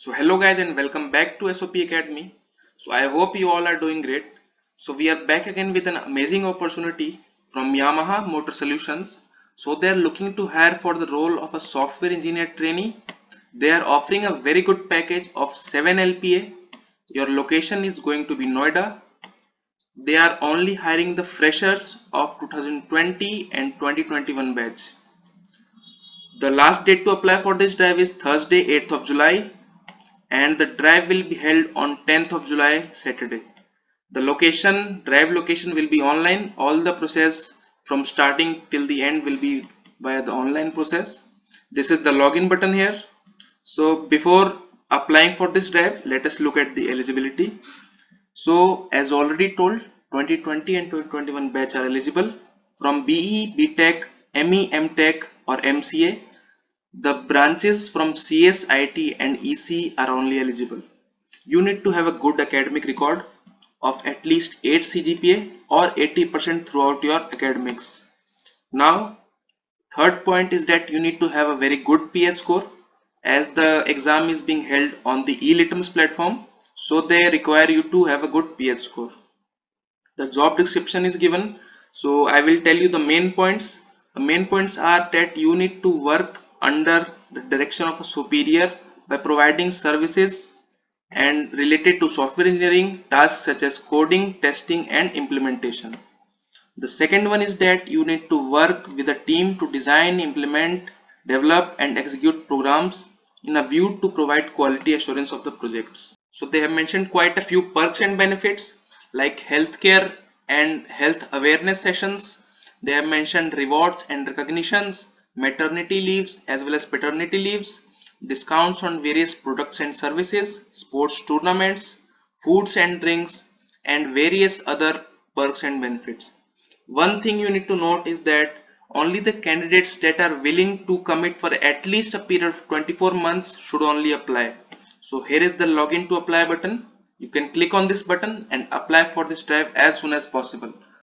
So hello guys and welcome back to SOP Academy. So I hope you all are doing great. So we are back again with an amazing opportunity from Yamaha Motor Solutions. So they are looking to hire for the role of a software engineer trainee. They are offering a very good package of 7 LPA. Your location is going to be Noida. They are only hiring the freshers of 2020 and 2021 batch. The last date to apply for this drive is Thursday 8th of July and the drive will be held on 10th of July Saturday. The drive location will be online. All the process from starting till the end will be via the online process. This is the login button here. So before applying for this drive, let us look at the eligibility. So as already told, 2020 and 2021 batch are eligible from BE, BTech, ME, MTech or MCA. The branches from CS, IT and EC are only eligible. You need to have a good academic record of at least 8 CGPA or 80% throughout your academics. Now, third point is that you need to have a very good PS score as the exam is being held on the eLitmus platform, so they require you to have a good PS score. The job description is given, so I will tell you the main points. The main points are that you need to work under the direction of a superior by providing services and related to software engineering tasks such as coding, testing and implementation. The second one is that you need to work with a team to design, implement, develop and execute programs in a view to provide quality assurance of the projects. So they have mentioned quite a few perks and benefits like healthcare and health awareness sessions. They have mentioned rewards and recognitions, maternity leaves as well as paternity leaves, discounts on various products and services, sports tournaments, foods and drinks, and various other perks and benefits. One thing you need to note is that only the candidates that are willing to commit for at least a period of 24 months should only apply. So here is the login to apply button. You can click on this button and apply for this drive as soon as possible.